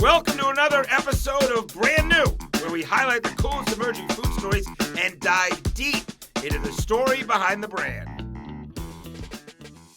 Welcome to another episode of Brand New, where we highlight the coolest emerging food stories and dive deep into the story behind the brand.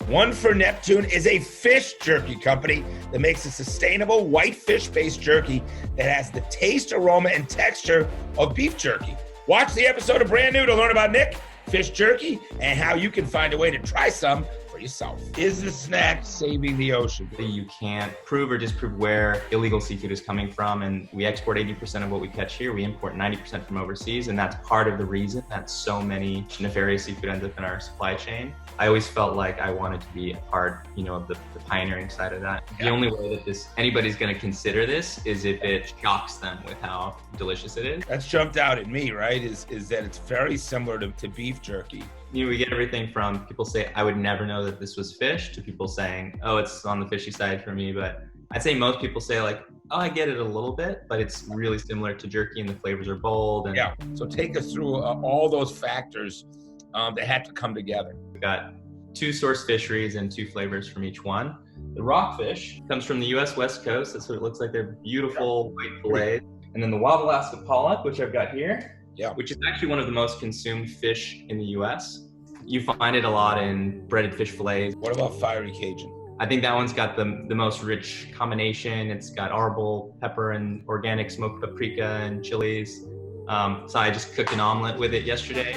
One for Neptune is a fish jerky company that makes a sustainable white fish-based jerky that has the taste, aroma, and texture of beef jerky. Watch the episode of Brand New to learn about Nick, fish jerky, and how you can find a way to try some for yourself. Is the snack saving the ocean? You can't prove or disprove where illegal seafood is coming from, and we export 80% of what we catch here. We import 90% from overseas, and that's part of the reason that so many nefarious seafood ends up in our supply chain. I always felt like I wanted to be a part, of the pioneering side of that. Yeah. The only way that anybody's going to consider this is if it shocks them with how delicious it is. That's jumped out at me, right? Is that it's very similar to beef jerky. We get everything from people say, I would never know that this was fish, to people saying, oh, it's on the fishy side for me. But I'd say most people say like, oh, I get it a little bit, but it's really similar to jerky and the flavors are bold. And yeah, so take us through all those factors that had to come together. We've got 2 source fisheries and 2 flavors from each one. The rockfish comes from the U.S. West Coast. That's what it looks like. They're beautiful white fillets. And then the wild Alaska pollock, which I've got here, which is actually one of the most consumed fish in the U.S. You find it a lot in breaded fish fillets. What about fiery Cajun? I think that one's got the most rich combination. It's got arbol, pepper, and organic smoked paprika and chilies. So I just cooked an omelet with it yesterday.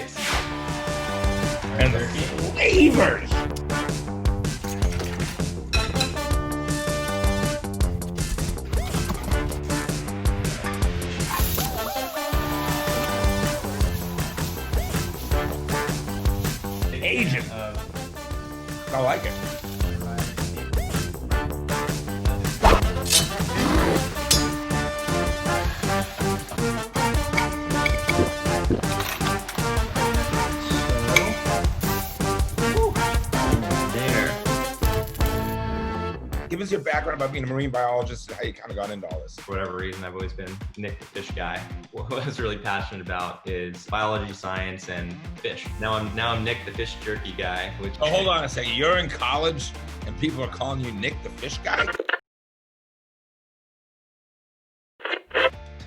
And the flavors! Asian. I like it. Give us your background about being a marine biologist and how you kind of got into all this. For whatever reason, I've always been Nick the fish guy. What I was really passionate about is biology, science, and fish. Now I'm Nick the fish jerky guy. Oh, hold on a second. You're in college and people are calling you Nick the fish guy?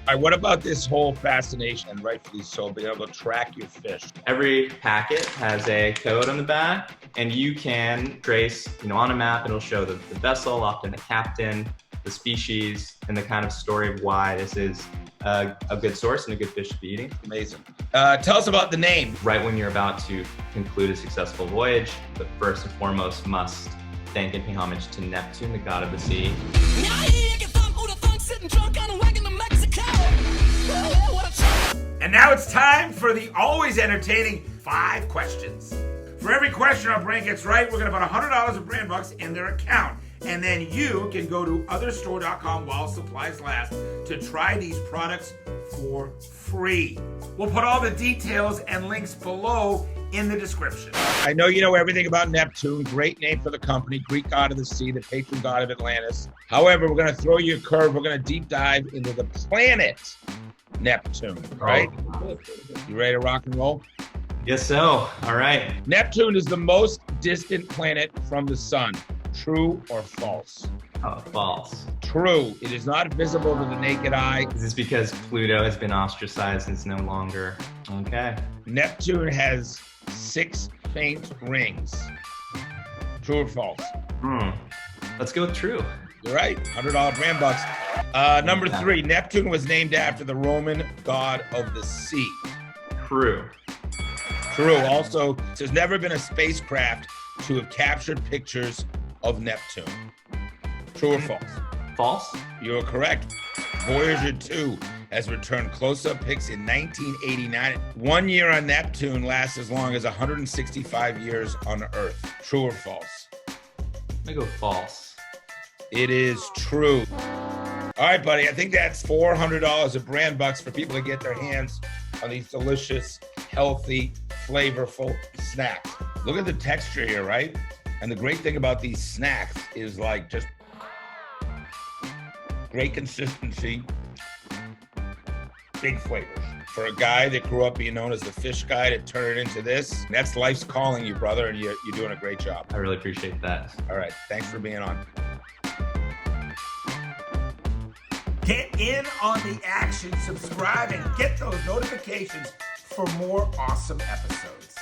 All right, what about this whole fascination, and rightfully so, being able to track your fish? Every packet has a code on the back, and you can trace, on a map, it'll show the vessel, often the captain, the species, and the kind of story of why this is a good source and a good fish to be eating. Amazing. Tell us about the name. Right when you're about to conclude a successful voyage, but first and foremost must thank and pay homage to Neptune, the god of the sea. And now it's time for the always entertaining 5 questions. For every question our brand gets right, we're going to put $100 of brand bucks in their account. And then you can go to otherstore.com while supplies last to try these products for free. We'll put all the details and links below in the description. I know you know everything about Neptune. Great name for the company, Greek god of the sea, the patron god of Atlantis. However, we're going to throw you a curve. We're going to deep dive into the planet Neptune, right? Oh. You ready to rock and roll? Yes, so. All right. Neptune is the most distant planet from the sun. True or false? False. True. It is not visible to the naked eye. Is this because Pluto has been ostracized and it's no longer? Okay. Neptune has 6 faint rings. True or false? Let's go with true. You're right. $100 brand bucks. Number 3, Neptune was named after the Roman god of the sea. True. True. Also, there's never been a spacecraft to have captured pictures of Neptune. True or false? False. You're correct. Voyager 2 has returned close-up pics in 1989. 1 year on Neptune lasts as long as 165 years on Earth. True or false? I go false. It is true. All right, buddy. I think that's $400 of brand bucks for people to get their hands on these delicious, healthy, flavorful snacks. Look at the texture here, right? And the great thing about these snacks is like just great consistency, big flavors. For a guy that grew up being known as the fish guy to turn it into this, that's life's calling you, brother, and you're doing a great job. I really appreciate that. All right, thanks for being on. Get in on the action, subscribe, and get those notifications for more awesome episodes.